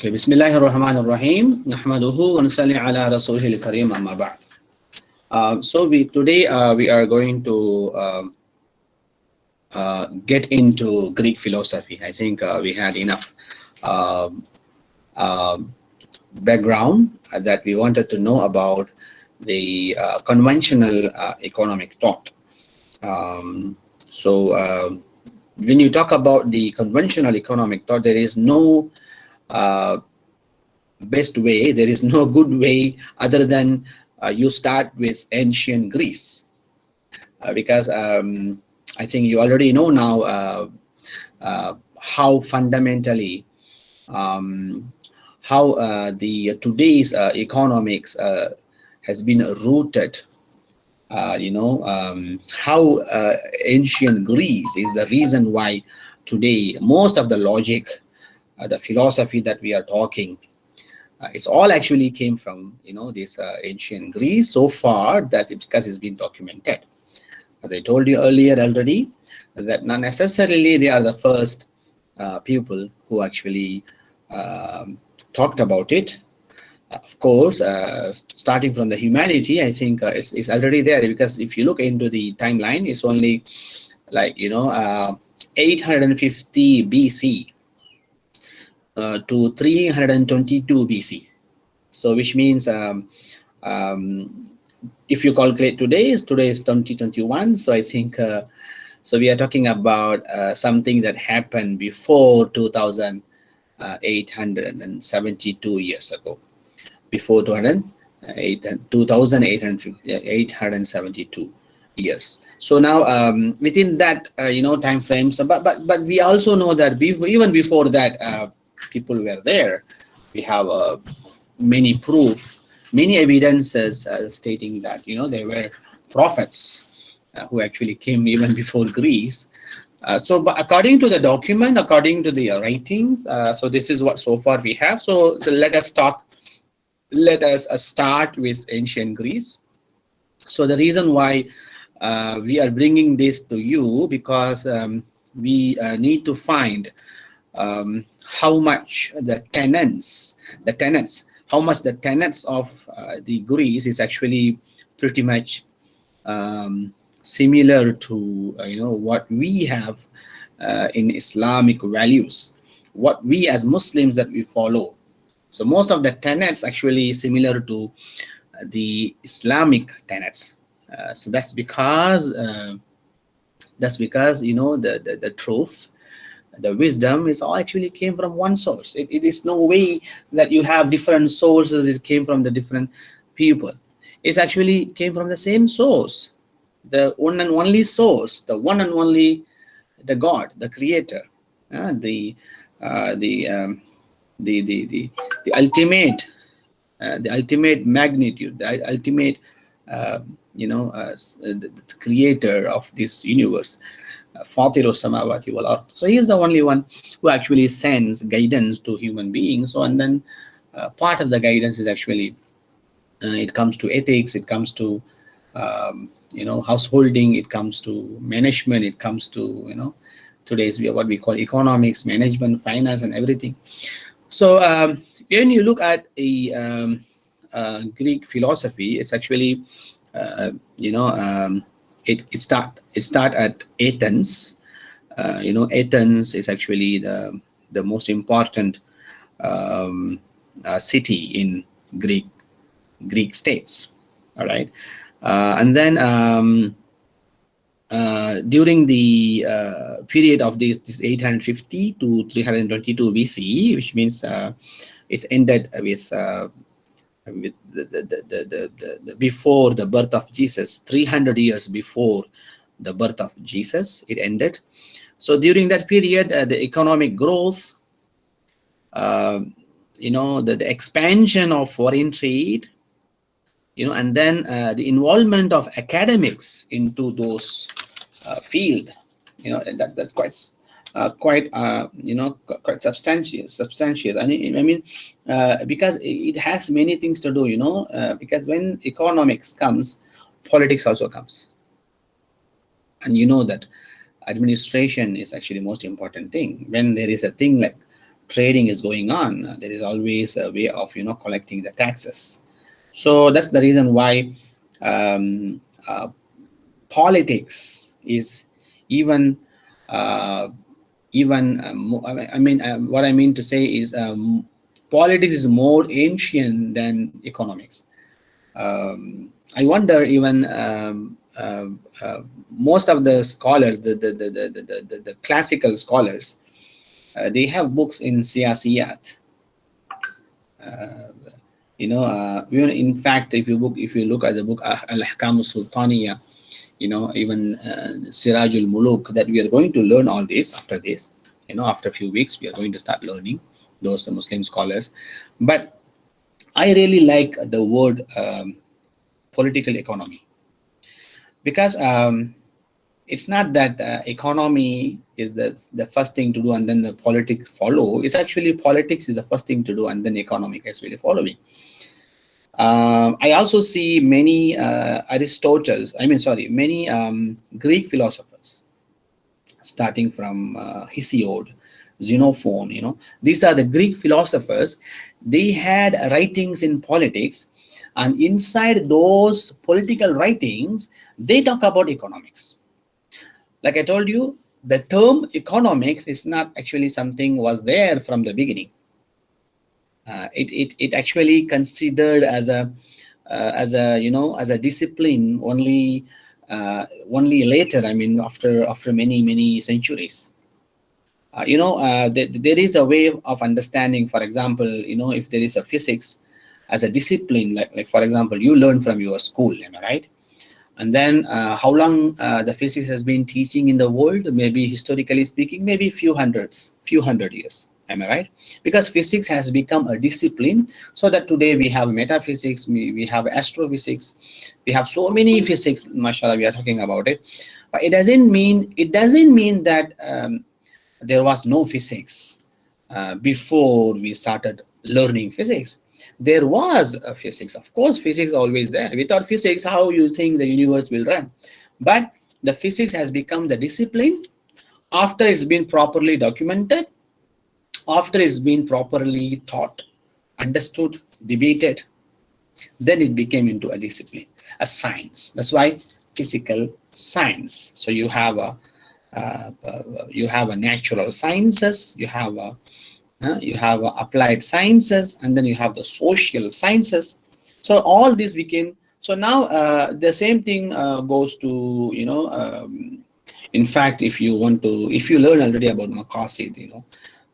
Okay, Bismillahir Rahmanir Rahim. Nahmaduhu wa nusalli ala rasulil kareem amma ba'd. So today we are going to get into Greek philosophy. I think we had enough background that we wanted to know about the conventional economic thought. When you talk about the conventional economic thought, there is no best way, there is no good way other than you start with ancient Greece, because I think you already know now how fundamentally how the today's economics has been rooted. How ancient Greece is the reason why today most of the logic, the philosophy that we are talking, it's all actually came from this ancient Greece so far, that because it's been documented. As I told you earlier already, that not necessarily they are the first people who actually talked about it. Of course, starting from the humanity, I think it's already there, because if you look into the timeline, it's only like 850 BC to 322 BC. So which means if you calculate today is 2021. So I think so we are talking about something that happened before 2872 years ago. Before 2872 years. So now within that time frame. So but we also know that even before that people were there. We have many proof, many evidences stating that they were prophets who actually came even before Greece. But according to the document, according to the writings, so this is what so far we have. So let us start with ancient Greece. So the reason why we are bringing this to you, because we need to find how much the tenets of the Greece is actually pretty much similar to what we have in Islamic values, what we as Muslims that we follow. So most of the tenets actually similar to the Islamic tenets. So that's because the truth, the wisdom is all actually came from one source. It is no way that you have different sources. It came from the different people. It actually came from the same source, the one and only source, the one and only, the God, the Creator, the ultimate magnitude, the ultimate the creator of this universe. So he is the only one who actually sends guidance to human beings. So and then part of the guidance is actually it comes to ethics, it comes to householding, it comes to management, it comes to today's what we call economics, management, finance, and everything. So when you look at a Greek philosophy, it's actually it start at Athens. Athens is actually the most important city in Greek states. All right, and then during the period of this 850 to 322 BC, which means it's ended with the before the birth of Jesus, 300 years before the birth of Jesus, it ended. So during that period, the economic growth, the expansion of foreign trade, and then the involvement of academics into those field, that's quite substantial. I mean, because it has many things to do, because when economics comes, politics also comes, and that administration is actually most important thing. When there is a thing like trading is going on, there is always a way of collecting the taxes. So that's the reason why um, uh, politics is even uh, I mean, what I mean to say is politics is more ancient than economics. I wonder even most of the scholars, the classical scholars, they have books in siyasiyat. Uh, in fact, if you look at the book Al-Ahkam Sultaniya, even Sirajul Muluk, that we are going to learn all this after this. After a few weeks, we are going to start learning those Muslim scholars. But I really like the word political economy, because it's not that economy is the first thing to do and then the politics follow. It's actually politics is the first thing to do and then economic is really following. I also see many many Greek philosophers, starting from Hesiod, Xenophon. These are the Greek philosophers. They had writings in politics, and inside those political writings, they talk about economics. Like I told you, the term economics is not actually something was there from the beginning. It actually considered as a discipline only later. I mean, after many centuries. There is a way of understanding. For example, if there is a physics as a discipline, like for example, you learn from your school, am I right? And then how long the physics has been teaching in the world? Maybe historically speaking, maybe few hundred years. Am I right? Because physics has become a discipline, so that today we have metaphysics, we have astrophysics, we have so many physics. Mashallah, we are talking about it. But it doesn't mean that there was no physics before we started learning physics. There was a physics, of course. Physics is always there. Without physics, how you think the universe will run? But the physics has become the discipline after it's been properly documented, after it's been properly taught, understood, debated. Then it became into a discipline, a science. That's why physical science. So you have a natural sciences, you have applied sciences, and then you have the social sciences. So all this became. So now the same thing goes to in fact, if you learn already about maqasid,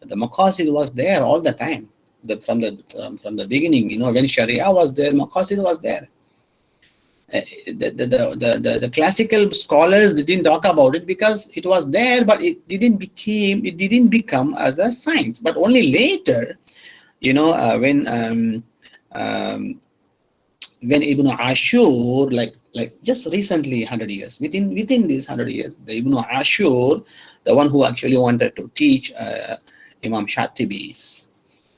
the maqasid was there all the time. From the beginning, when Sharia was there, maqasid was there. The classical scholars didn't talk about it because it was there, but it didn't become as a science. But only later, when Ibn Ashur, like just recently, 100 years, within these 100 years, the Ibn Ashur, the one who actually wanted to teach Imam Shatibi's.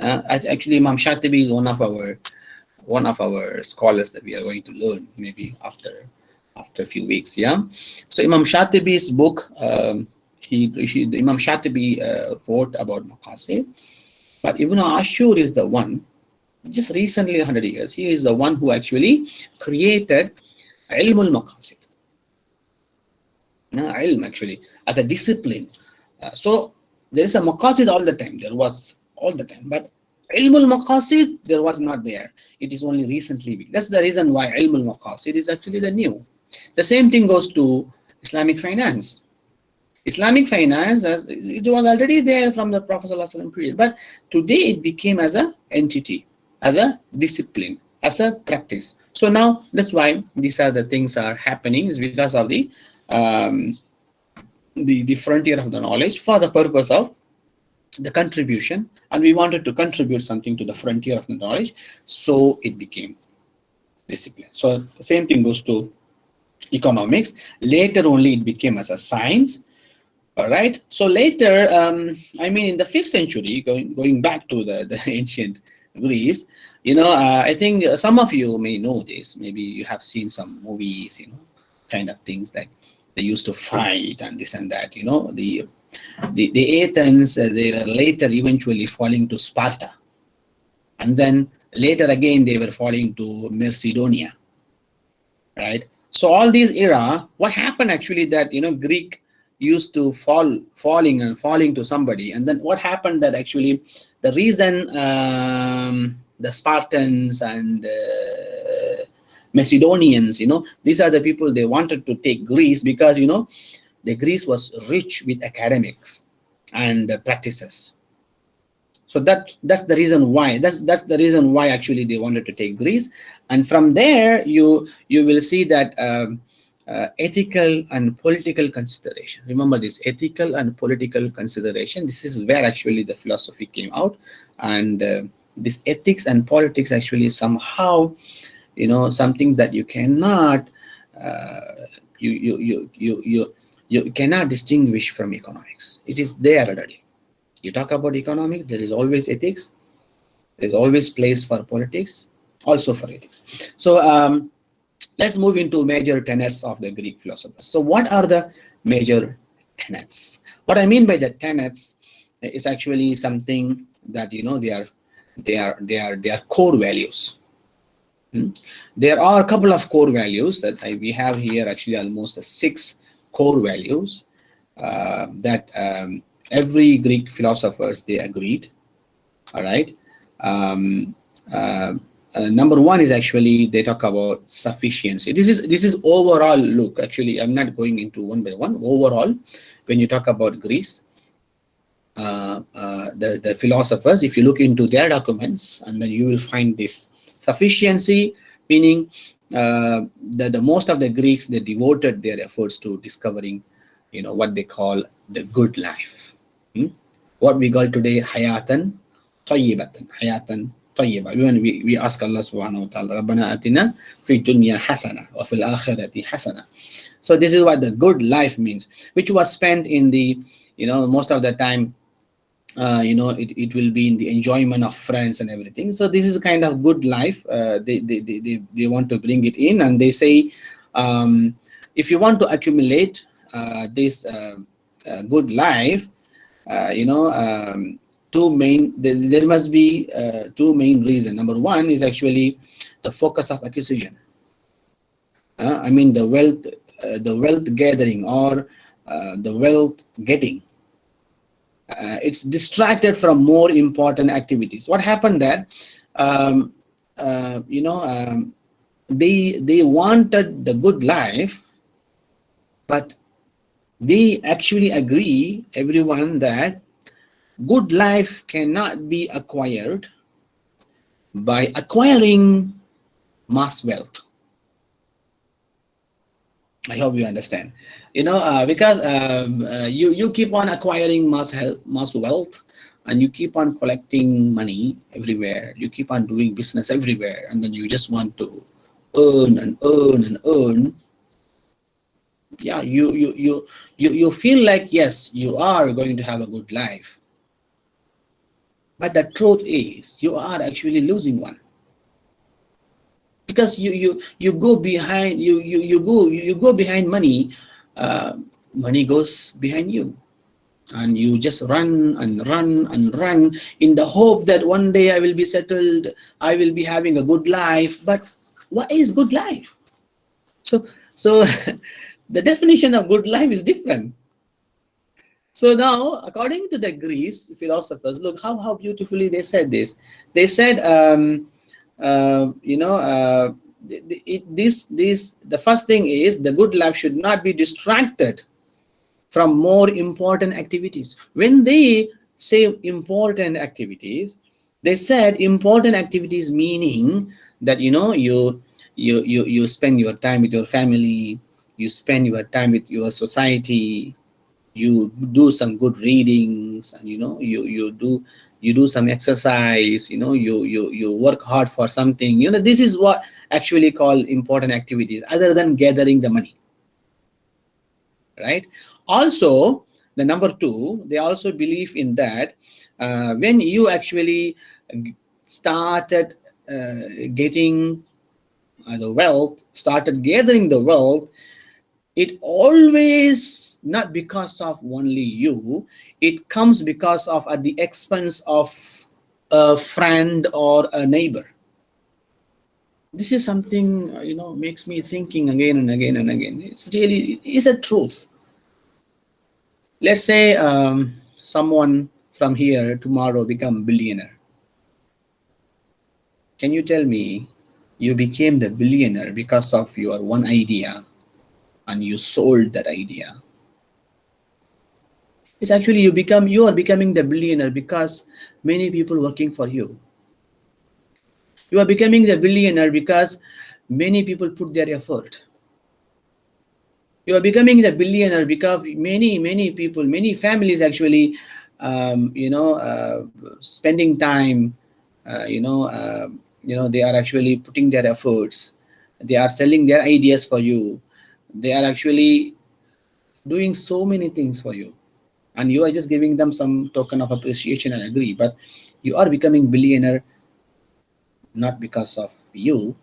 Actually, Imam Shatibi is one of our scholars that we are going to learn maybe after a few weeks. Yeah. So Imam Shatibi's book, Imam Shatibi wrote about maqasid, but Ibn Ashur is the one. Just recently, 100 years, he is the one who actually created ilm al-maqasid. Ilm actually as a discipline. So there is a maqasid all the time. There was all the time, but ilm al-maqasid there was not there. It is only recently. That's the reason why ilm al-maqasid is actually the new. The same thing goes to Islamic finance. Islamic finance, it was already there from the Prophet ﷺ period, but today it became as an entity, as a discipline, as a practice. So now that's why these are the things are happening, is because of the frontier of the knowledge for the purpose of the contribution, and we wanted to contribute something to the frontier of the knowledge, so it became discipline. So the same thing goes to economics. Later only it became as a science. All right. So later, I mean, in the 5th century, going back to the ancient Greece, I think some of you may know this. Maybe you have seen some movies, kind of things like they used to fight and this and that. The Athens, they were later eventually falling to Sparta. And then later again, they were falling to Macedonia, right? So all these era, what happened actually that, Greek used to falling to somebody. And then what happened that actually the reason the Spartans and Macedonians, these are the people they wanted to take Greece because, the Greece was rich with academics and practices. So that's the reason why. That's the reason why actually they wanted to take Greece. And from there, you will see that ethical and political consideration. Remember this, ethical and political consideration. This is where actually the philosophy came out, and this ethics and politics actually somehow, something that you cannot you cannot distinguish from economics. It is there already. You talk about economics, there is always ethics, there is always place for politics, also for ethics. So let's move into major tenets of the Greek philosophers. So what are the major tenets? What I mean by the tenets is actually something that they are core values. There are a couple of core values that we have here, actually almost 6 core values that every Greek philosophers they agreed. All right. Number one is actually they talk about sufficiency. This is overall look. Actually, I'm not going into one by one. Overall, when you talk about Greece, the philosophers, if you look into their documents, and then you will find this sufficiency, meaning the most of the Greeks, they devoted their efforts to discovering, what they call the good life. What we call today hayatan tayyibatan, hayatan tayyiba. When we ask Allah subhanahu wa ta'ala, Rabbana atina fi dunya hasana wa fil akhirati hasana. So this is what the good life means, which was spent in the, most of the time, it will be in the enjoyment of friends and everything. So this is kind of good life. They want to bring it in, and they say, if you want to accumulate this good life, there must be 2 main reasons. Number one is actually the focus of acquisition. I mean the wealth gathering, or the wealth getting. It's distracted from more important activities. What happened that they wanted the good life, but they actually agree, everyone, that good life cannot be acquired by acquiring mass wealth. I hope you understand. Because you keep on acquiring mass wealth, and you keep on collecting money everywhere. You keep on doing business everywhere, and then you just want to earn and earn and earn. Yeah, you feel like, yes, you are going to have a good life, but the truth is you are actually losing one, because you go behind you go behind money. Money goes behind you, and you just run and run and run in the hope that one day I will be settled, I will be having a good life. But what is good life? So the definition of good life is different. So now, according to the Greece philosophers, look how beautifully they said this. They said, the first thing is the good life should not be distracted from more important activities. When they say important activities, they said important activities meaning that you spend your time with your family, you spend your time with your society, you do some good readings, and you do some exercise, you work hard for something. This is what actually called important activities, other than gathering the money, right? Also, the number 2, they also believe in that when you actually started getting the wealth, started gathering the wealth, it always not because of only you, it comes because of at the expense of a friend or a neighbor. This is something, makes me thinking again and again and again. It is a truth. Let's say someone from here tomorrow become billionaire. Can you tell me you became the billionaire because of your one idea and you sold that idea? It's actually you are becoming the billionaire because many people working for you. You are becoming the billionaire because many people put their effort. You are becoming the billionaire because many people, many families actually, spending time, they are actually putting their efforts. They are selling their ideas for you. They are actually doing so many things for you, and you are just giving them some token of appreciation. I agree, but you are becoming billionaire not because of you.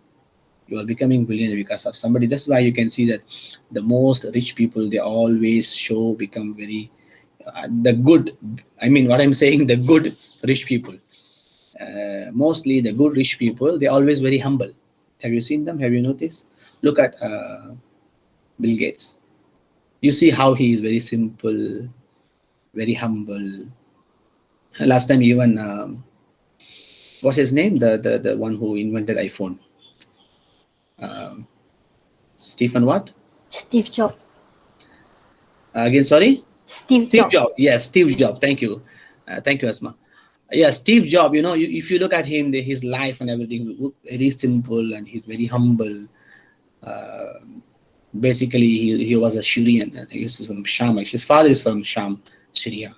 You are becoming billionaire because of somebody. That's why you can see that the most rich people, they always show become very the good. I mean, what I'm saying, the good rich people. Mostly the good rich people, they always very humble. Have you seen them? Have you noticed? Look at Bill Gates. You see how he is very simple, very humble. Last time even what's his name? The one who invented iPhone. Um, Stephen what? Steve Jobs. Again, sorry? Steve Steve Jobs. Jobs. Yes, Steve Jobs. Thank you. Thank you, Asma. Yeah, Steve Jobs, if you look at him, his life and everything, look very simple and he's very humble. Uh, Basically, he was a Syrian. He's from Sham. His father is from Sham, Syria.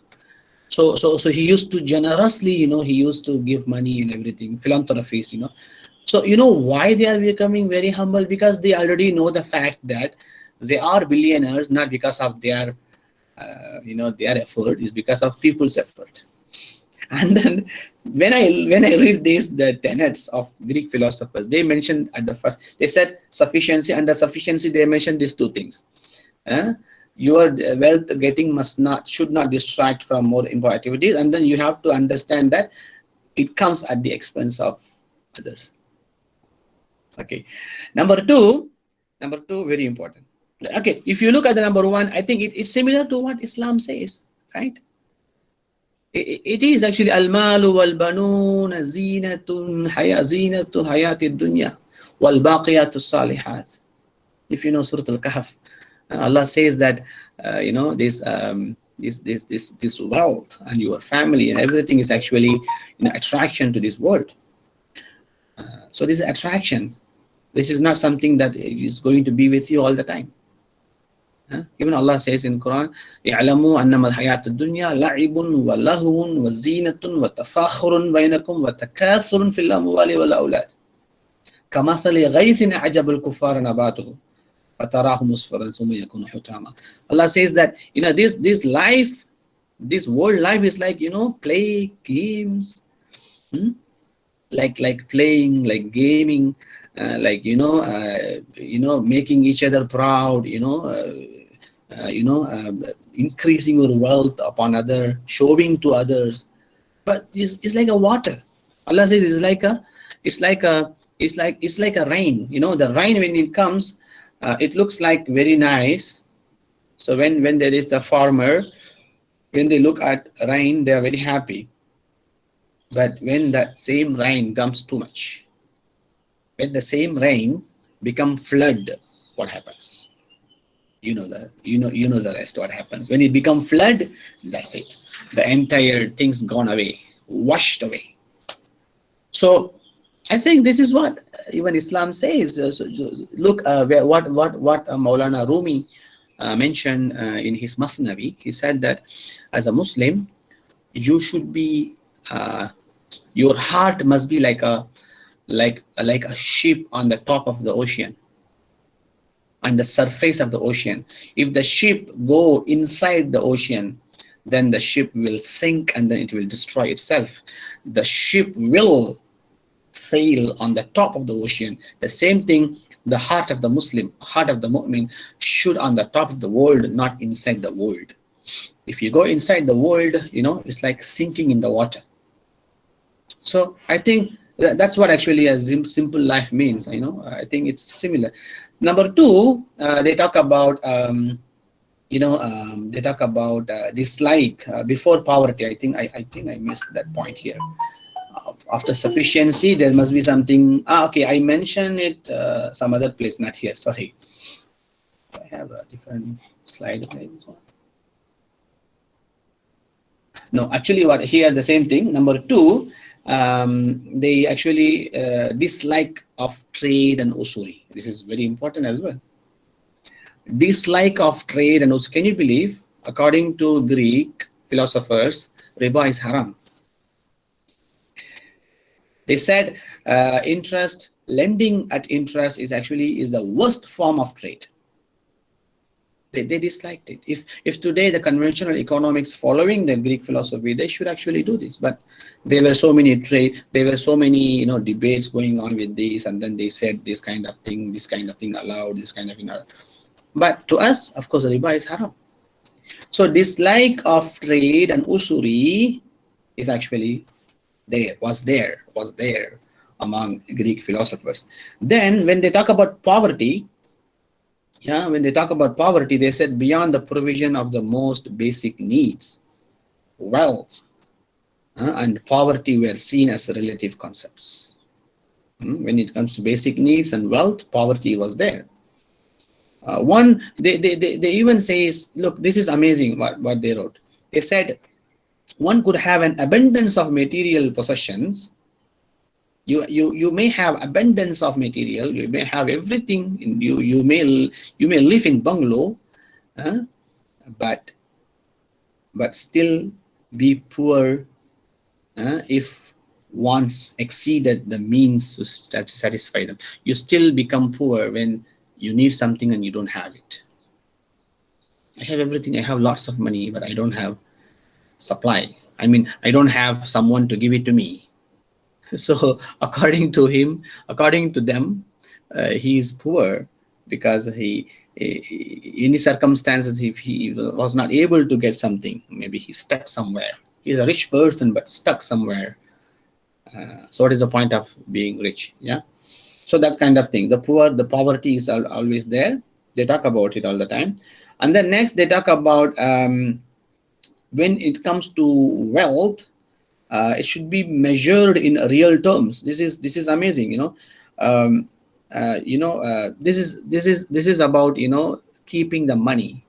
So he used to generously, he used to give money and everything, philanthropist. So why they are becoming very humble? Because they already know the fact that they are billionaires not because of their effort, is because of people's effort. And then when I read the tenets of Greek philosophers, they mentioned at the first, they said sufficiency. Under sufficiency, they mentioned these two things. Uh, your wealth getting should not distract from more important activities, and then you have to understand that it comes at the expense of others. Okay, number two, very important. Okay, if you look at the number one, I think it's similar to what Islam says, right? It is actually al-malu wal-banun zinatu hayati dunya wal-baqiyatu salihat. If you know Surah Al-Kahf, Allah says that this wealth and your family and everything is actually attraction to this world. So this is attraction. This is not something that is going to be with you all the time. Even Allah says in Quran, يَعْلَمُوا أَنَّمَا الْحَيَاةُ الدُّنْيَا لَعِبٌ وَلَهْوٌ وَزِينَةٌ وَتَفَاخُرٌ بَيْنَكُمْ وَتَكَاثُرٌ فِي الْأَمْوَالِ وَالْأَوْلَادِ كَمَثَلِ غَيْثٍ أَعْجَبَ الْكُفَّارَ نَبَاتُهُ فَتَرَاهُ مُصْفَرًا ثُمَّ يَكُونُ حُطَامًا. Allah says that this life, this world life is like play games, like playing, like gaming, making each other proud, increasing your wealth upon other, showing to others. But it's like a water. Allah says it's like a rain. The rain, when it comes, it looks like very nice. So when there is a farmer, when they look at rain, they are very happy. But when that same rain comes too much, when the same rain become flood, what happens? You know the rest. What happens when it become flood? That's it. The entire thing's gone away, washed away. So I think this is what even Islam says. Look, what Maulana Rumi mentioned in his Masnavi. He said that as a Muslim, you should be your heart must be like a ship on the top of the ocean, on the surface of the ocean. If the ship go inside the ocean, then the ship will sink and then it will destroy itself. The ship will sail on the top of the ocean. The same thing, The heart of the Muslim, heart of the mu'min should on the top of the world, not inside the world. If you go inside the world, it's like sinking in the water. So I think that's what actually a simple life means. I think it's similar. Number two, they talk about dislike before poverty. I think I missed that point here. After sufficiency, there must be something. Okay, I mentioned it some other place, not here. Sorry, I have a different slide. Okay, this one. No, actually, what here the same thing. Number two, they actually dislike of trade and usuri. This is very important as well. Dislike of trade and usuri. Can you believe? According to Greek philosophers, riba is haram. They said lending at interest is the worst form of trade. They disliked it. If today the conventional economics following the Greek philosophy, they should actually do this. But there were so many debates going on with this, and then they said this kind of thing allowed, this kind of thing allowed. But to us, of course, riba is haram. So dislike of trade and usuri is actually was there among Greek philosophers. Then when they talk about poverty, they said beyond the provision of the most basic needs, wealth and poverty were seen as relative concepts. When it comes to basic needs and wealth, poverty was there. They even say, look, this is amazing what they wrote. They said one could have an abundance of material possessions. You may have abundance of material, you may have everything, you may live in bungalow, but still be poor if once exceeded the means to satisfy them. You still become poor when you need something and you don't have it. I have everything, I have lots of money, but I don't have supply. I mean, I don't have someone to give it to me. So according to them, he is poor because in his circumstances, if he was not able to get something, maybe he's stuck somewhere. He's a rich person, but stuck somewhere. So what is the point of being rich? Yeah. So that kind of thing. The poverty is always there. They talk about it all the time. And then next they talk about when it comes to wealth, it should be measured in real terms. This is amazing. This is about keeping the money,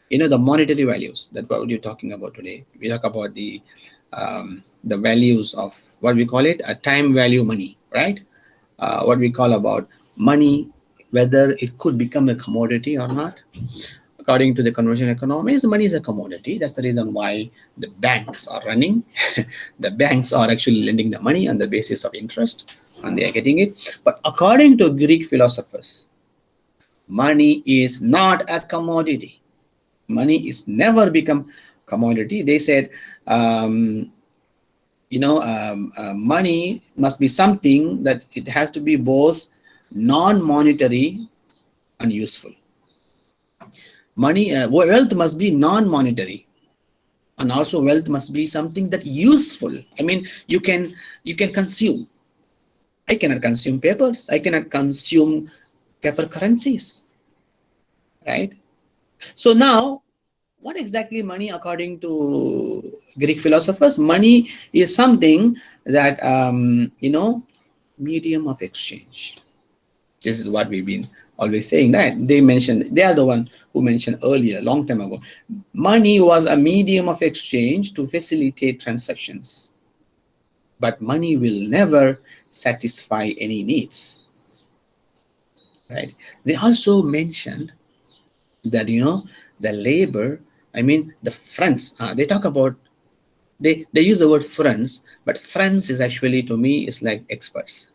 the monetary values. That's what we're talking about today. We talk about the values of what we call it a time value money, right? What we call about money, whether it could become a commodity or not. According to the conversion economics, money is a commodity. That's the reason why the banks are running. The banks are actually lending the money on the basis of interest, and they are getting it. But according to Greek philosophers, money is not a commodity. Money is never become commodity. They said, money must be something that it has to be both non-monetary and useful. Money, wealth must be non-monetary, and also wealth must be something that useful. I mean, you can consume. I cannot consume papers. I cannot consume paper currencies, right? So now, what exactly money according to Greek philosophers? Money is something that medium of exchange. This is what we've been always saying, that they are the one who mentioned earlier, long time ago. Money was a medium of exchange to facilitate transactions, but money will never satisfy any needs, right? They also mentioned that the labor, I mean the friends, they talk about, they use the word friends, but friends is actually, to me, is like experts.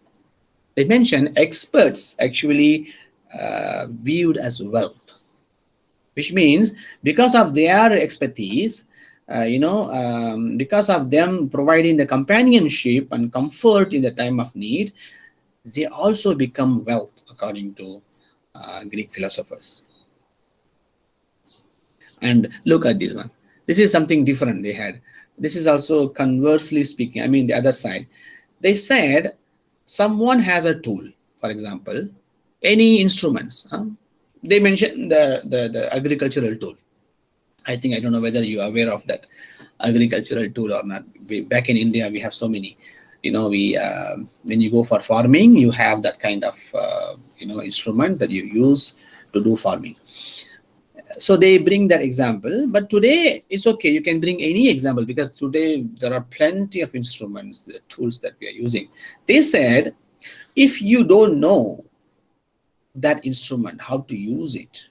They mention experts actually viewed as wealth, which means because of their expertise, because of them providing the companionship and comfort in the time of need, they also become wealth according to Greek philosophers. And look at this one. This is something different they had. This is also conversely speaking. I mean, the other side. They said someone has a tool, for example, any instruments. They mentioned the agricultural tool. I think I don't know whether you are aware of that agricultural tool or not. Back in India, we have so many. You know, we when you go for farming, you have that kind of instrument that you use to do farming. So they bring that example, but today it's okay. You can bring any example because today there are plenty of instruments, the tools that we are using. They said, if you don't know that instrument, how to use it,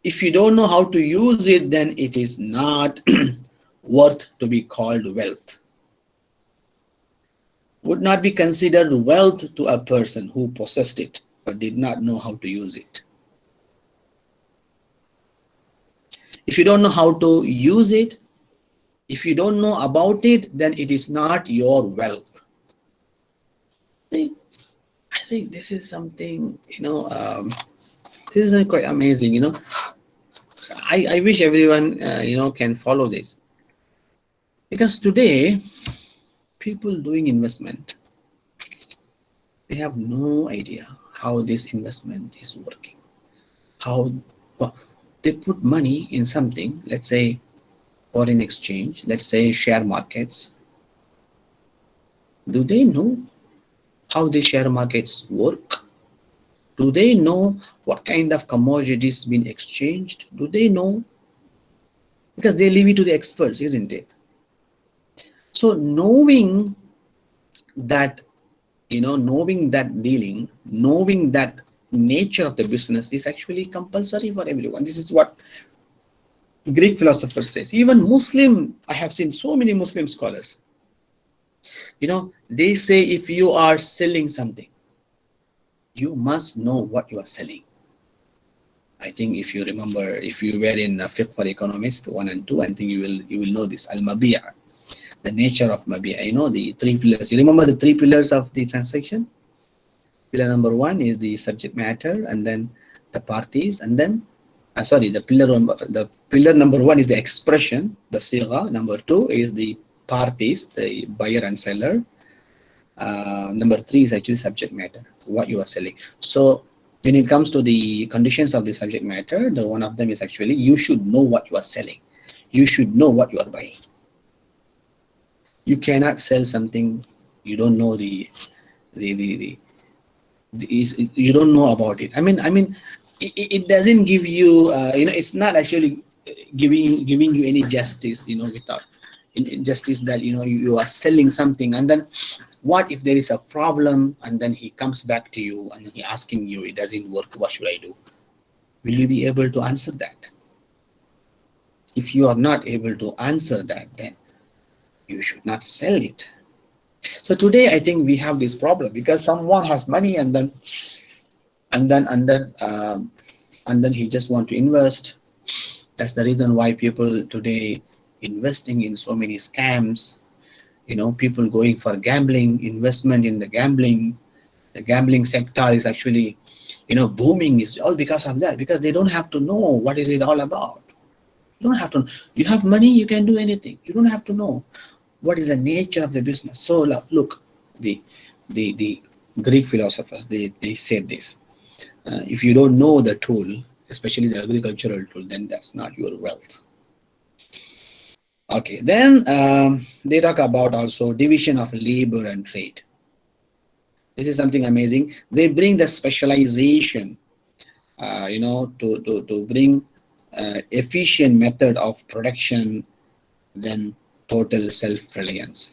if you don't know how to use it, then it is not worth to be called wealth. Would not be considered wealth to a person who possessed it but did not know how to use it. If you don't know how to use it, if you don't know about it, then it is not your wealth. I think this is something, this is quite amazing, I wish everyone, can follow this. Because today, people doing investment, they have no idea how this investment is working. Well, they put money in something, let's say foreign exchange, let's say share markets. Do they know how the share markets work? Do they know what kind of commodities been exchanged? Do they know? Because they leave it to the experts, isn't it? So knowing that, knowing that dealing, knowing that nature of the business is actually compulsory for everyone. This is what Greek philosophers says. Even Muslim, I have seen so many Muslim scholars, they say if you are selling something, you must know what you are selling. I think if you remember, if you were in fiqh for economists 1 and 2, I think you will know this al-Mabi'a, the nature of Mabi'a. The 3 pillars. You remember the 3 pillars of the transaction? Pillar number 1 is the subject matter, and then the parties, and then the pillar number 1 is the expression, the sigha. Number 2 is the parties, the buyer and seller. Number 3 is actually subject matter, what you are selling. So when it comes to the conditions of the subject matter, the one of them is actually you should know what you are selling. You should know what you are buying. You cannot sell something you don't know you don't know about it. I mean, it doesn't give you, it's not actually giving you any justice, without justice that, you are selling something, and then what if there is a problem, and then he comes back to you and he asking you, it doesn't work, what should I do? Will you be able to answer that? If you are not able to answer that, then you should not sell it. So today I think we have this problem because someone has money and then he just want to invest. That's the reason why people today investing in so many scams. People going for gambling, investment in the gambling sector is actually, booming. Is all because of that, because they don't have to know what is it all about. You don't have to. You have money, you can do anything. You don't have to know what is the nature of the business. So look, the Greek philosophers, they said this. If you don't know the tool, especially the agricultural tool, then that's not your wealth. Okay, then they talk about also division of labor and trade. This is something amazing. They bring the specialization, to bring efficient method of production, then total self-reliance.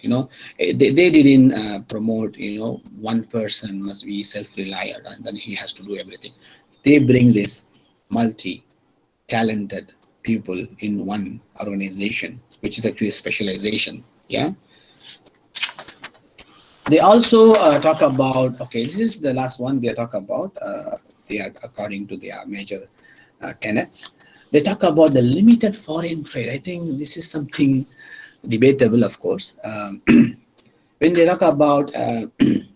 They didn't promote, one person must be self-reliant and then he has to do everything. They bring this multi-talented people in one organization, which is actually a specialization. Yeah. They also talk about, okay, this is the last one they talk about. They are according to their major tenets. They talk about the limited foreign trade. I think this is something debatable, of course. when they talk about,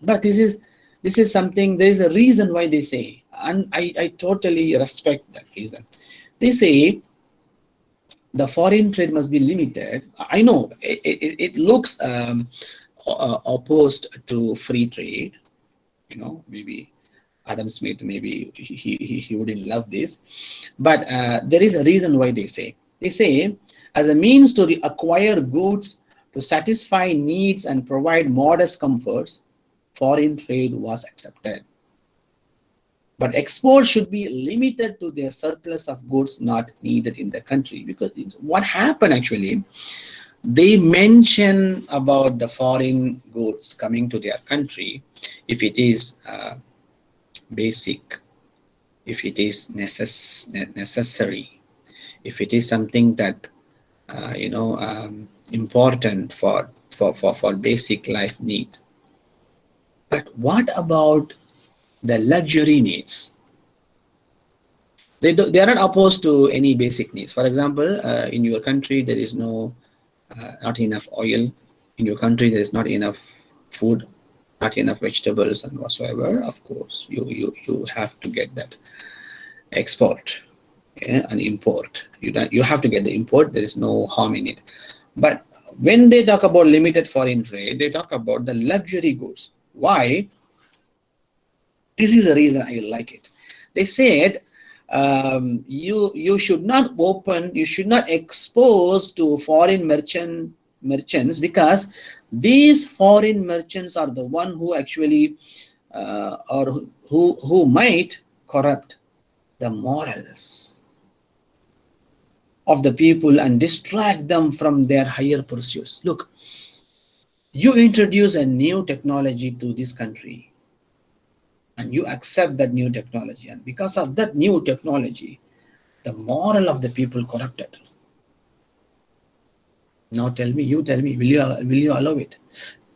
but this is something, there is a reason why they say, and I totally respect that reason. They say the foreign trade must be limited. I know it looks opposed to free trade, you know, maybe Adam Smith, maybe he wouldn't love this, but there is a reason why they say. They say, as a means to acquire goods to satisfy needs and provide modest comforts, foreign trade was accepted. But exports should be limited to their surplus of goods not needed in the country. Because what happened actually, they mention about the foreign goods coming to their country if it is basic, if it is necessary, if it is something that important for basic life need. But what about the luxury needs? They are not opposed to any basic needs. For example, in your country there is not enough oil. In your country there is not enough food, not enough vegetables and whatsoever. Of course, you have to get that export, yeah, and import. You have to get the import. There is no harm in it. But when they talk about limited foreign trade, they talk about the luxury goods. Why? This is the reason I like it. They said you should not open, you should not expose to foreign merchants, because these foreign merchants are the one who actually or who might corrupt the morals of the people and distract them from their higher pursuits. Look, you introduce a new technology to this country and you accept that new technology, and because of that new technology the moral of the people corrupted. Now tell me, you tell me, will you allow it?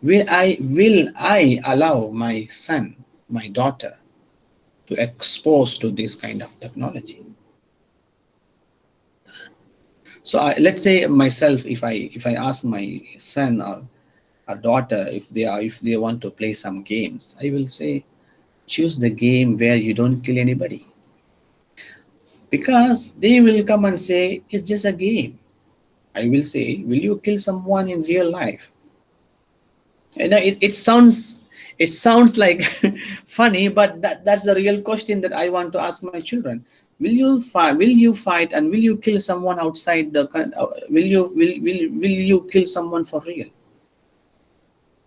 Will I allow my son, my daughter to expose to this kind of technology? So let's say myself, if I ask my son or a daughter if they want to play some games, I will say, choose the game where you don't kill anybody, because they will come and say it's just a game. I will say, will you kill someone in real life? And it sounds like funny, but that's the real question that I want to ask my children. Will you fight and will you kill someone outside the will you kill someone for real?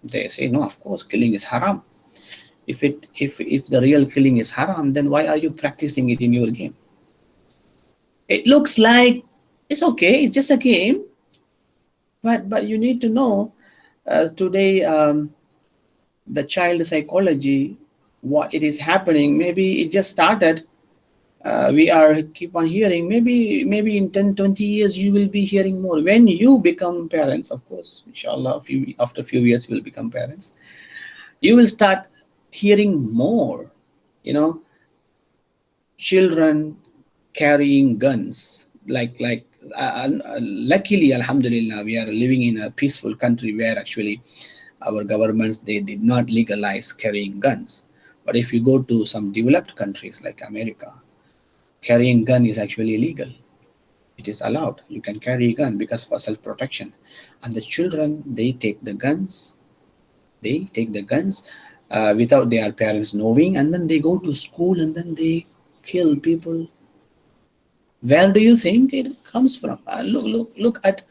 They say no, of course killing is haram. If the real killing is haram, then why are you practicing it in your game? It looks like it's okay, it's just a game, but you need to know today the child psychology, what it is happening. Maybe it just started. We are keep on hearing. Maybe in 10-20 years you will be hearing more. When you become parents, of course, inshallah, after a few years you will become parents. You will start hearing more. Children carrying guns. Luckily, alhamdulillah, we are living in a peaceful country where actually our governments, they did not legalize carrying guns. But if you go to some developed countries like America, carrying gun is actually illegal. It is allowed. You can carry a gun because for self-protection. And the children, they take the guns. Without their parents knowing, and then they go to school and then they kill people. Where do you think it comes from? Look at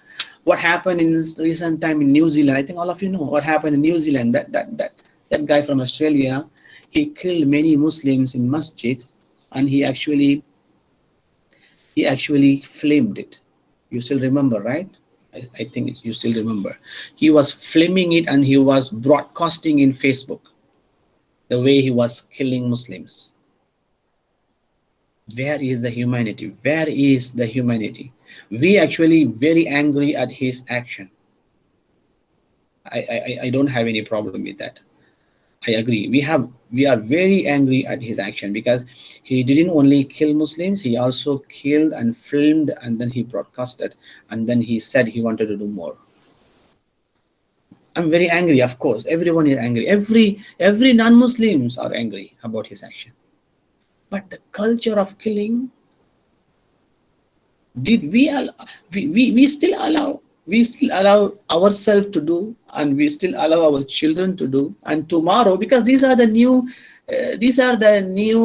what happened in recent time in New Zealand. I think all of you know what happened in New Zealand. That guy from Australia, he killed many Muslims in masjid, and he actually filmed it. You still remember, right? I think you still remember. He was filming it and he was broadcasting in Facebook the way he was killing Muslims. Where is the humanity? Where is the humanity? We actually very angry at his action. I don't have any problem with that. I agree. We are very angry at his action because he didn't only kill Muslims, he also killed and filmed, and then he broadcasted, and then he said he wanted to do more. I'm very angry. Of course, everyone is angry. Every non-Muslims are angry about his action. But the culture of killing, did we allow, we still allow, we still allow ourselves to do, and we still allow our children to do, and tomorrow, because these are the new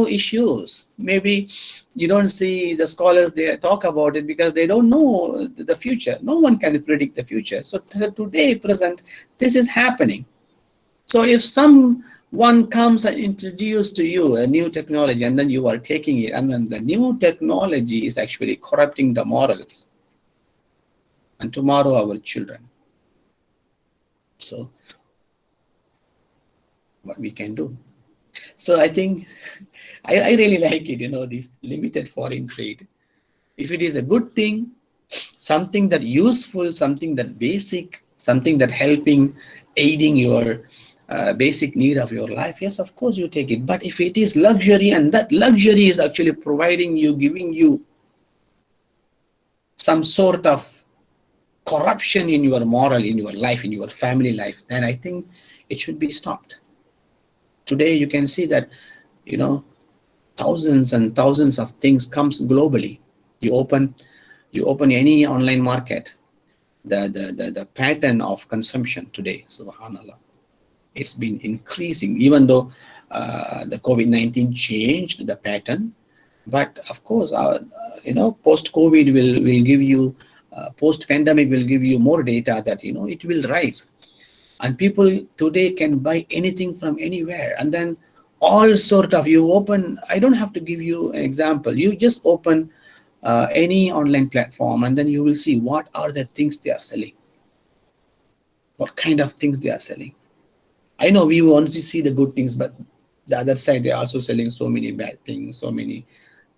issues. Maybe you don't see the scholars, they talk about it because they don't know the future. No one can predict the future. So today, present, this is happening. So if someone comes and introduce to you a new technology, and then you are taking it, and then the new technology is actually corrupting the morals, and tomorrow our children. So what we can do? So I think I really like it, this limited foreign trade. If it is a good thing, something that useful, something that basic, something that helping, aiding your basic need of your life, yes, of course you take it. But if it is luxury, and that luxury is actually providing you, giving you some sort of corruption in your moral, in your life, in your family life, then I think it should be stopped. Today you can see that, thousands and thousands of things comes globally. You open any online market, the pattern of consumption today, subhanallah, it's been increasing, even though the COVID-19 changed the pattern. But of course, post-COVID will give you, post-pandemic will give you more data that, it will rise. And people today can buy anything from anywhere. And then all sort of, you open, I don't have to give you an example. You just open any online platform, and then you will see what are the things they are selling, what kind of things they are selling. I know we want to see the good things, but the other side, they're also selling so many bad things, so many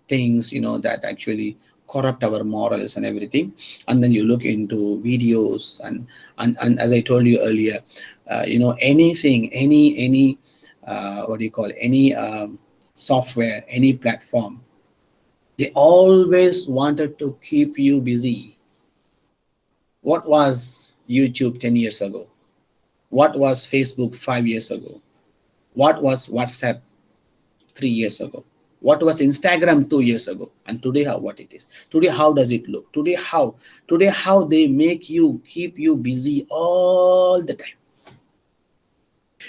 things, that actually corrupt our morals and everything. And then you look into videos, and as I told you earlier, anything, any what do you call, any software, any platform, they always wanted to keep you busy. What was YouTube 10 years ago? What was Facebook 5 years ago? What was WhatsApp 3 years ago? What was Instagram 2 years ago? And today, what it is? Today, how does it look? Today how they make you, keep you busy all the time.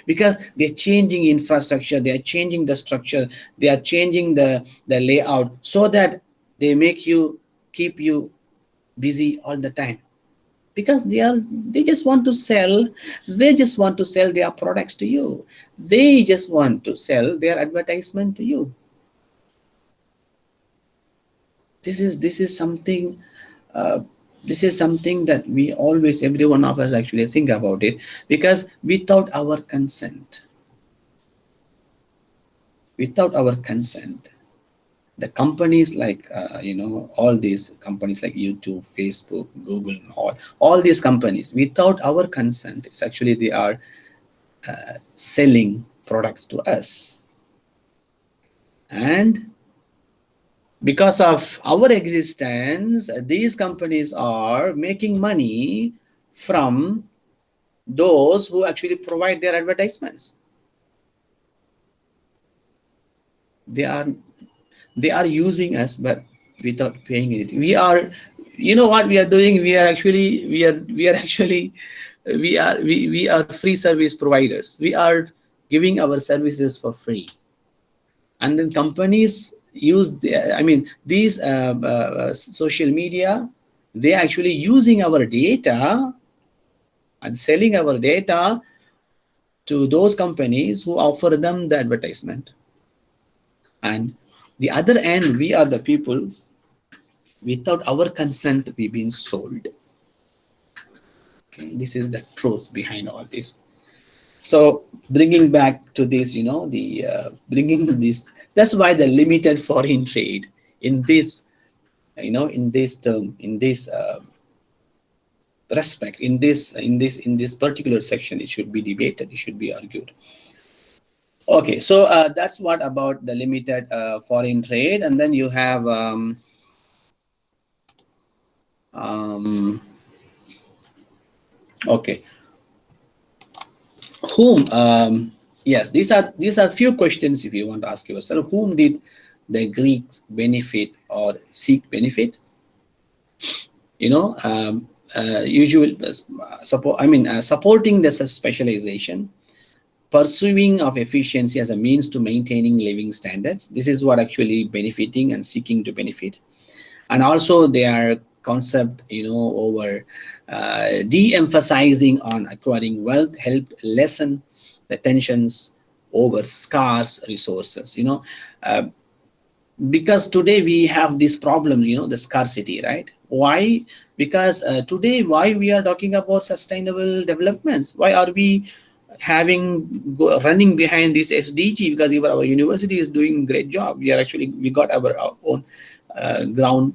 Because they're changing infrastructure, they are changing the structure, they are changing the layout, so that they make you, keep you busy all the time. Because they just want to sell, their products to you. They just want to sell their advertisement to you. This is something, uh, this is something that we always, every one of us actually think about it. Because without our consent, the companies like, all these companies like YouTube, Facebook, Google, all these companies, without our consent, it's actually they are selling products to us. And because of our existence, these companies are making money from those who actually provide their advertisements. They are using us, but without paying anything. What we are doing, we are free service providers. We are giving our services for free. And then companies use these social media, they actually using our data and selling our data to those companies who offer them the advertisement. And the other end, we are the people, without our consent, we've been sold. Okay, this is the truth behind all this. So bringing back to this, bringing this, that's why the limited foreign trade in this, in this term, in this respect, in this particular section, it should be debated, it should be argued. Okay, so that's what about the limited foreign trade. And then you have okay, Whom? Yes, these are few questions if you want to ask yourself. Whom did the Greeks benefit or seek benefit? You know, usual support. I mean, supporting the specialization, pursuing of efficiency as a means to maintaining living standards. This is what actually benefiting and seeking to benefit. And also their concept, over de-emphasizing on acquiring wealth helped lessen the tensions over scarce resources. Uh, because today we have this problem, the scarcity, right? Why? Because today, why we are talking about sustainable developments? Why are we running behind this SDG? Because even our university is doing great job. We got our own ground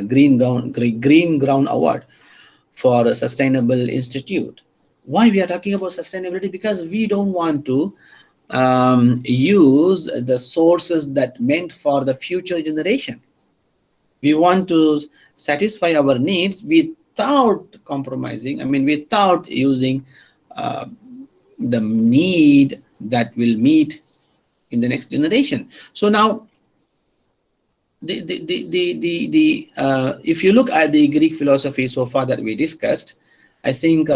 green ground award for a sustainable institute. Why we are talking about sustainability? Because we don't want to use the sources that meant for the future generation. We want to satisfy our needs without compromising, without using uh, the need that will meet in the next generation. So now if you look at the Greek philosophy so far that we discussed, I think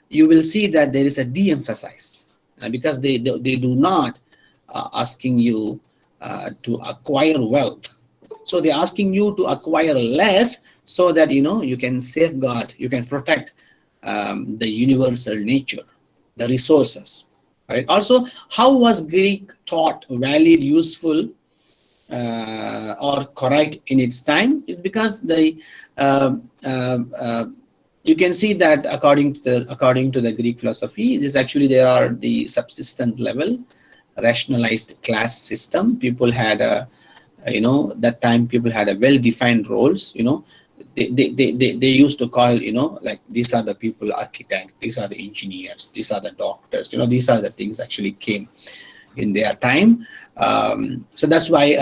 you will see that there is a de-emphasis because they do not asking you to acquire wealth. So they're asking you to acquire less so that you can safeguard, you can protect the universal nature, the resources. Right? Also, how was Greek thought valid, useful, or correct in its time? Is because you can see that according to the Greek philosophy, it is actually there are the subsistent level, rationalized class system. People had that time people had a well-defined roles. They used to call, like, these are the people architect, these are the engineers, these are the doctors. These are the things actually came in their time. So that's why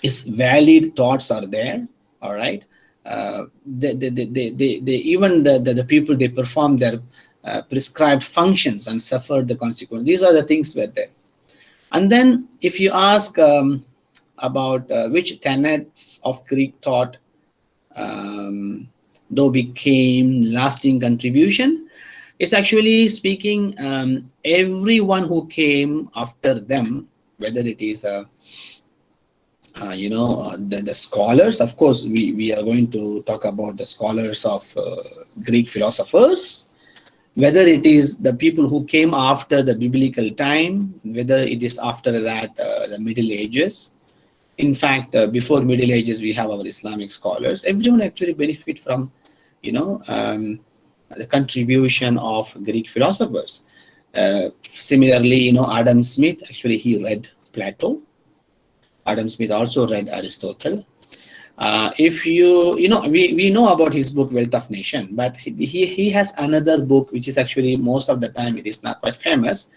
its valid thoughts are there. All right. Even the people, they perform their prescribed functions and suffer the consequence. These are the things were there. And then if you ask about which tenets of Greek thought though became lasting contribution, it's actually speaking everyone who came after them, whether it is the scholars. Of course, we are going to talk about the scholars of Greek philosophers, whether it is the people who came after the biblical time, whether it is after that the Middle Ages. In fact, before Middle Ages, we have our Islamic scholars. Everyone actually benefit from, the contribution of Greek philosophers. Similarly, Adam Smith, actually he read Plato. Adam Smith also read Aristotle. If we know about his book Wealth of Nation, but he has another book which is actually most of the time it is not quite famous.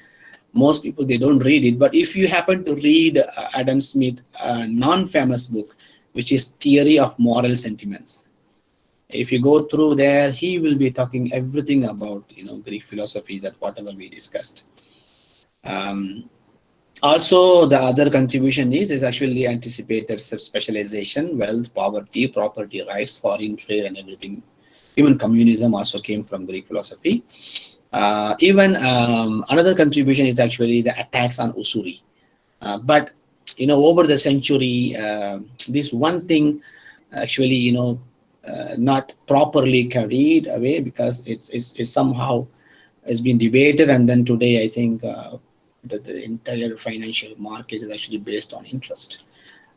Most people, they don't read it. But if you happen to read Adam Smith non-famous book, which is Theory of Moral Sentiments, if you go through there, he will be talking everything about Greek philosophy, that whatever we discussed. Also, the other contribution is actually anticipated specialization, wealth, poverty, property rights, foreign trade, and everything. Even communism also came from Greek philosophy. Even another contribution is actually the attacks on usury. But over the century, this one thing actually not properly carried away, because it's somehow has been debated, and then today I think the entire financial market is actually based on interest,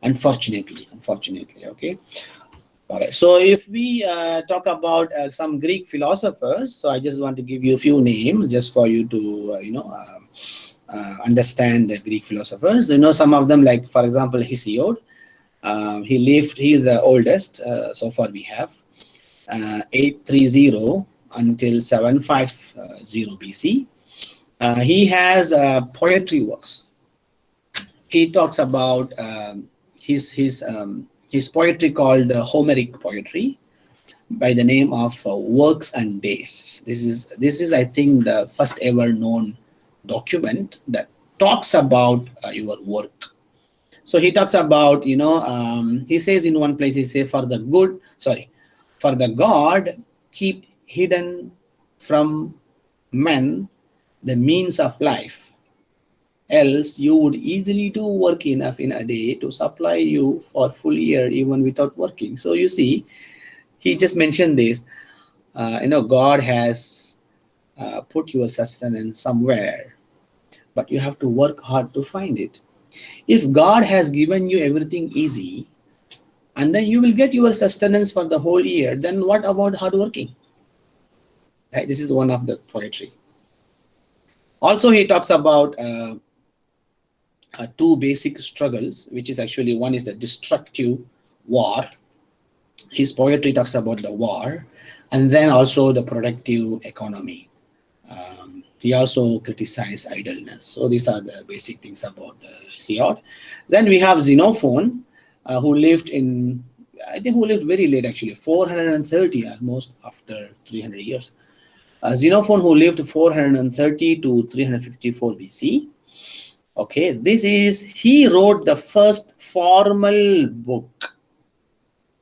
unfortunately. Okay. All right. So if we talk about some Greek philosophers, so I just want to give you a few names just for you to understand the Greek philosophers. Some of them, like for example Hesiod. He is the oldest so far we have, 830 until 750 BC. He has poetry works. He talks about his poetry called Homeric poetry. by the name of Works and Days. This is I think the first ever known document that talks about your work. So he talks about, he says in one place, he says, for the God keep hidden from men the means of life, else you would easily do work enough in a day to supply you for full year even without working. So you see, he just mentioned this. God has put your sustenance somewhere, but you have to work hard to find it. If God has given you everything easy, and then you will get your sustenance for the whole year, then what about hard working? Right? This is one of the poetry. Also, he talks about two basic struggles, which is actually, one is the destructive war. His poetry talks about the war, and then also the productive economy. He also criticized idleness. So these are the basic things about HIET. Then we have Xenophon, who lived very late, actually, 430, almost after 300 years. Xenophon, who lived 430 to 354 BC. Okay, he wrote the first formal book.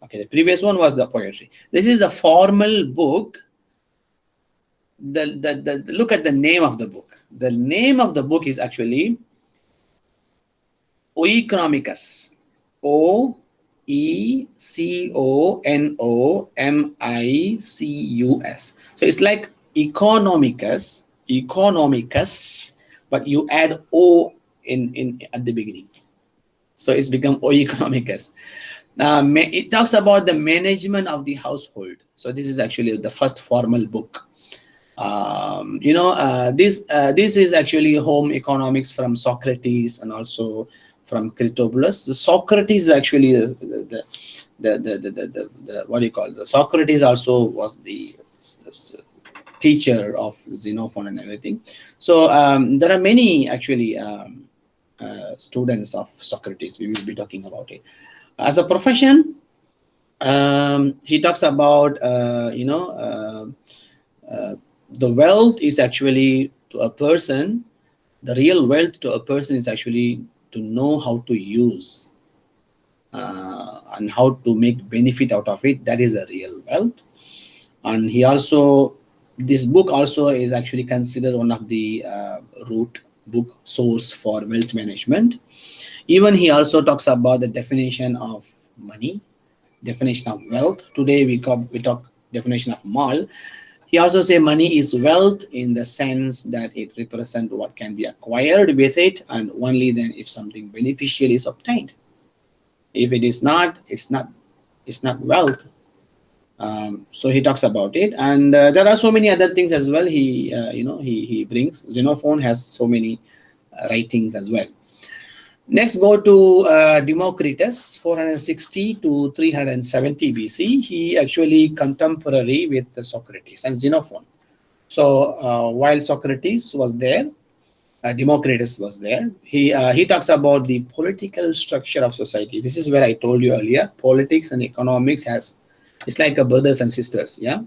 Okay, the previous one was the poetry. This is a formal book. Look at the name of the book. The name of the book is actually Oeconomicus. Oeconomicus. So it's like economicus, but you add O in at the beginning. So it's become Oeconomicus. Now it talks about the management of the household. So this is actually the first formal book. This is actually home economics from Socrates and also from Critobulus. Socrates actually the what do you call it? Socrates also was the teacher of Xenophon and everything. So there are many actually students of Socrates. We will be talking about it. As a profession, he talks about the wealth is actually to a person. The real wealth to a person is actually to know how to use and how to make benefit out of it. That is a real wealth. And this book also is actually considered one of the root book source for wealth management. Even he also talks about the definition of money, definition of wealth. Today we talk definition of mal. He also say money is wealth in the sense that it represents what can be acquired with it, and only then if something beneficial is obtained. If it is not, it's not wealth. So he talks about it, and there are so many other things as well. He brings. Xenophon has so many writings as well. Next, go to Democritus, 460 to 370 BC. He actually contemporary with Socrates and Xenophon. So while Socrates was there, Democritus was there. He talks about the political structure of society. This is where I told you earlier, politics and economics it's like a brothers and sisters. Yeah.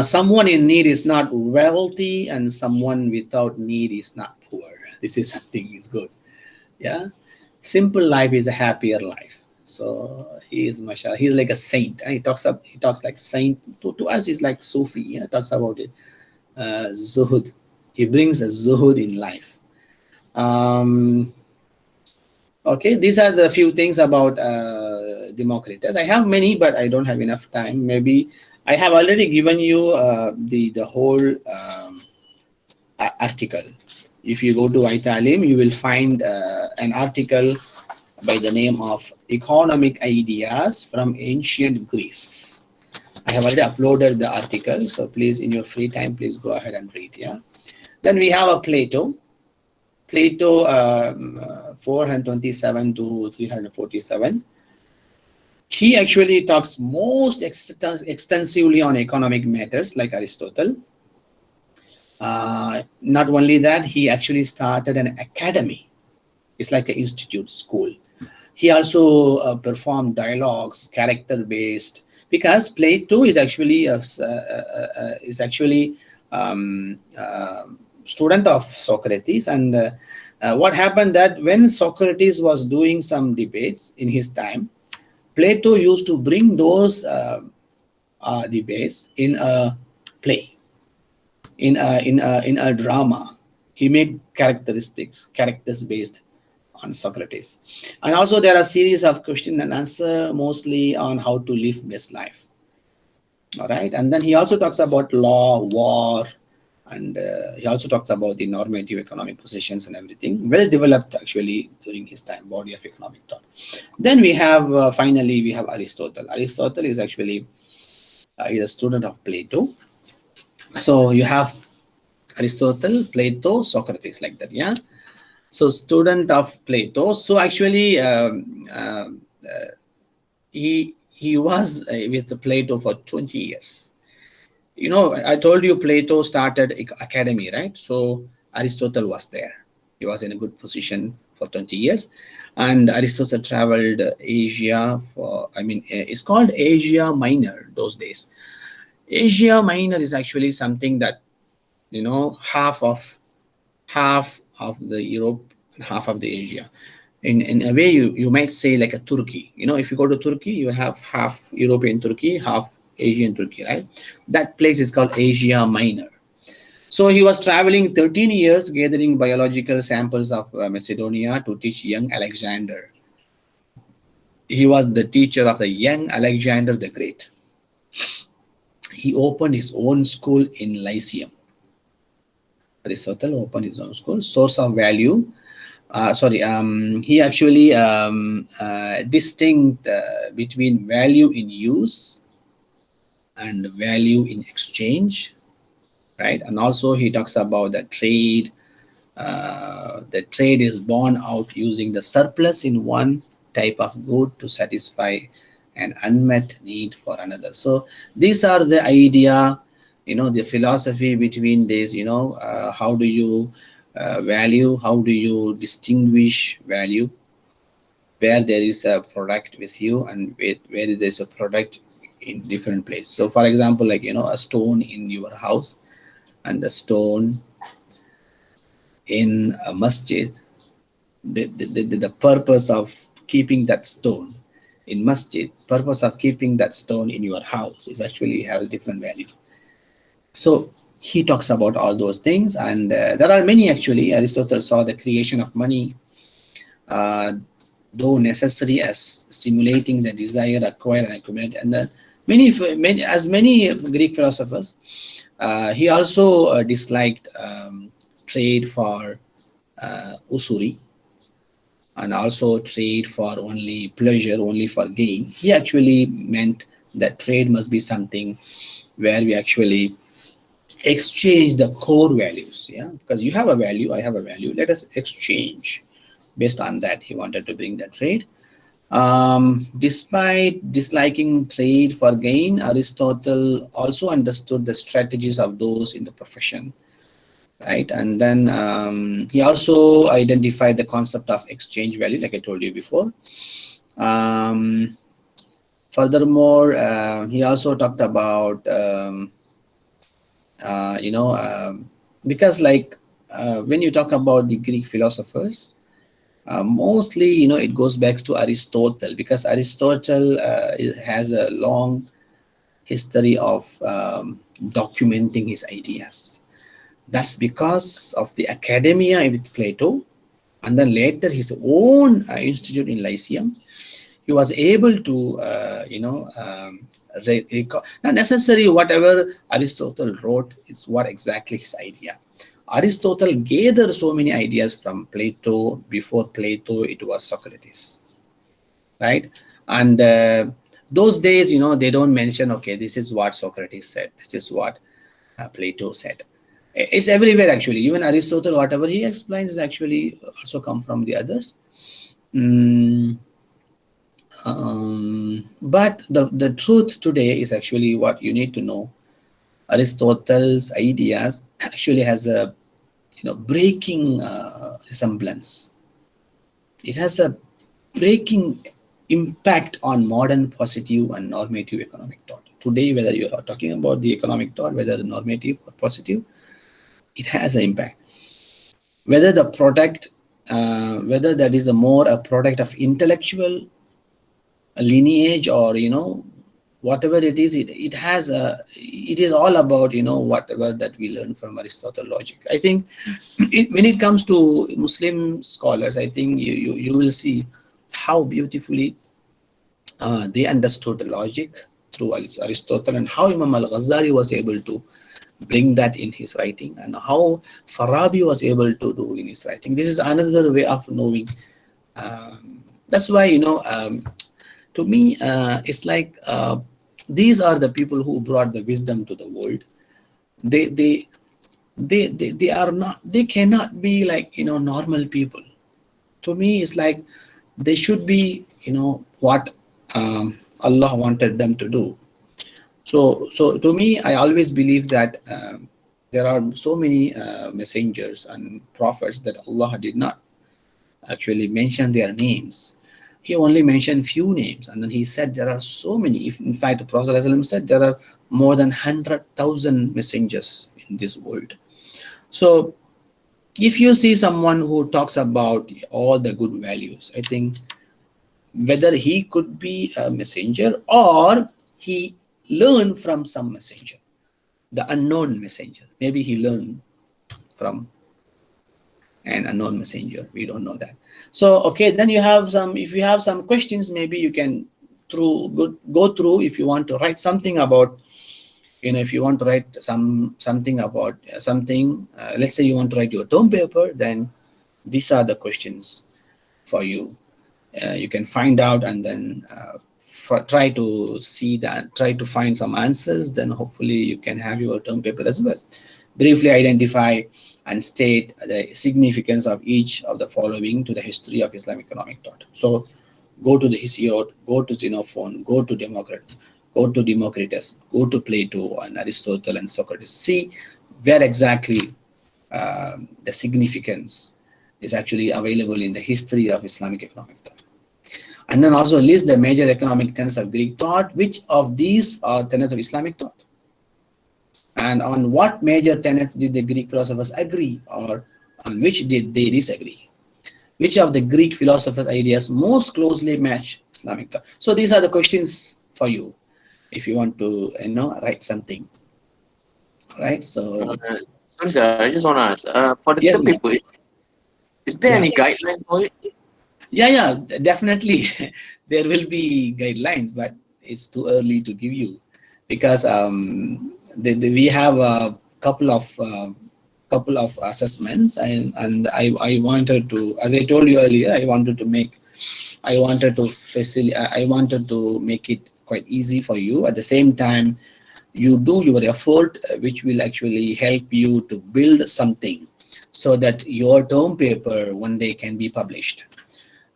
Someone in need is not wealthy, and someone without need is not poor. This is something is good. Yeah, simple life is a happier life. So he's like a saint. He talks like saint. To us, he's like Sufi. Yeah, talks about it. Zuhud. He brings a zuhud in life. Okay, these are the few things about Democritus. I have many, but I don't have enough time. Maybe I have already given you the whole article. If you go to IIUM, you will find an article by the name of Economic Ideas from Ancient Greece. I have already uploaded the article, so please, in your free time, please go ahead and read. Yeah. Then we have a Plato. 427 to 347. He actually talks most extensively on economic matters like Aristotle. Not only that, he actually started an academy. It's like an institute, school. He also performed dialogues, character-based, because Plato is actually student of Socrates, and what happened that when Socrates was doing some debates in his time, Plato used to bring those debates in a play, in a drama. He made characters based on Socrates, and also there are series of question and answer mostly on how to live best life. All right, and then he also talks about law, war, and he also talks about the normative economic positions and everything. Well developed actually during his time, body of economic thought. Then we have finally we have Aristotle. Aristotle is actually is a student of Plato. So you have Aristotle, Plato, Socrates, like that. Yeah. So student of Plato. So actually he was with Plato for 20 years. You know, I told you Plato started academy, right? So Aristotle was there. He was in a good position for 20 years. And Aristotle traveled Asia for, I mean, it's called Asia Minor those days. Asia Minor is actually something that, you know, half of the Europe, half of the Asia. In a way, you might say like a Turkey. You know, if you go to Turkey, you have half European Turkey, half Asian Turkey, right? That place is called Asia Minor. So he was traveling 13 years, gathering biological samples of Macedonia to teach young Alexander. He was the teacher of the young Alexander the Great. He opened his own school in Lyceum. Aristotle opened his own school. Source of value. He actually distinct between value in use and value in exchange, right? And also he talks about the trade. The trade is borne out using the surplus in one type of good to satisfy an unmet need for another. So these are the idea, you know, the philosophy between this, you know, how do you value, how do you distinguish value, where there is a product with you and where there is a product in different place. So for example, like, you know, a stone in your house and the stone in a masjid, the purpose of keeping that stone in masjid, purpose of keeping that stone in your house is actually has different value. So he talks about all those things, and there are many actually. Aristotle saw the creation of money, uh, though necessary as stimulating the desire, acquire and accumulate, and then many Greek philosophers. He also disliked trade for usuri, and also trade for only pleasure, only for gain. He actually meant that trade must be something where we actually exchange the core values. Yeah, because you have a value, I have a value, let us exchange. Based on that, he wanted to bring that trade. Despite disliking trade for gain, Aristotle also understood the strategies of those in the profession, right? And then he also identified the concept of exchange value, like I told you before. Um, Furthermore, he also talked about you know, because like when you talk about the Greek philosophers, mostly, you know, it goes back to Aristotle, because Aristotle has a long history of documenting his ideas. That's because of the academia with Plato, and then later his own institute in Lyceum. He was able to, you know, not necessarily whatever Aristotle wrote is what exactly his idea. Aristotle gathered so many ideas from Plato. Before Plato, it was Socrates, right? And those days, you know, they don't mention, okay, this is what Socrates said, this is what Plato said. It's everywhere actually. Even Aristotle, whatever he explains, is actually also come from the others. Mm, but the truth today is actually what you need to know. Aristotle's ideas actually has a, you know, breaking resemblance. It has a breaking impact on modern positive and normative economic thought. Today, whether you are talking about the economic thought, whether normative or positive, it has an impact. Whether the product, whether that is a more a product of intellectual lineage, or whatever it is, it has a, it is all about whatever that we learn from Aristotle logic. I think when it comes to Muslim scholars, I think you will see how beautifully they understood the logic through Aristotle, and how Imam al-Ghazali was able to bring that in his writing, and how Farabi was able to do in his writing. This is another way of knowing. That's why to me, it's like these are the people who brought the wisdom to the world. They are not, they cannot be like normal people. To me, it's like they should be what Allah wanted them to do. So to me, I always believe that there are so many messengers and prophets that Allah did not actually mention their names. He only mentioned few names, and then he said there are so many. If in fact the Prophet ﷺ said there are more than 100,000 messengers in this world. So if you see someone who talks about all the good values, I think whether he could be a messenger or he learned from some messenger, the unknown messenger. Maybe he learned from an unknown messenger. We don't know that. So okay, then you have some, if you have some questions, maybe you can go through. If you want to write something about, if you want to write something about something, let's say you want to write your term paper, then these are the questions for you. You can find out, and then try to see that, try to find some answers. Then hopefully you can have your term paper as well. Briefly identify and state the significance of each of the following to the history of Islamic economic thought. So go to the Hesiod, go to Xenophon, go to Democritus, go to Plato and Aristotle and Socrates. See where exactly the significance is actually available in the history of Islamic economic thought. And then also list the major economic tenets of Greek thought. Which of these are tenets of Islamic thought? And on what major tenets did the Greek philosophers agree, or on which did they disagree? Which of the Greek philosophers' ideas most closely match Islamic thought? So these are the questions for you if you want to write something. All right. So sorry sir, I just want to ask, for the yes, term paper, is there any guideline for it? Yeah, definitely. There will be guidelines, but it's too early to give you, because we have a couple of assessments, and I wanted to, as I told you earlier, I wanted to make it quite easy for you. At the same time, you do your effort, which will actually help you to build something, so that your term paper one day can be published.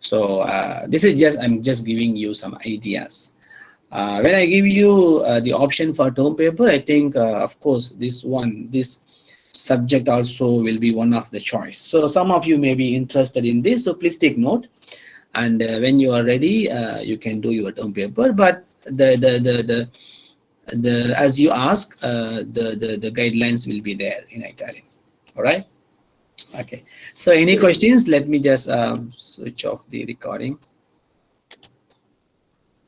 So this is just, I'm just giving you some ideas. When I give you the option for term paper, I think of course this subject also will be one of the choice. So some of you may be interested in this, so please take note, and when you are ready, you can do your term paper. But the as you ask, the guidelines will be there in Italian. All right. Okay. So any questions? Let me just switch off the recording.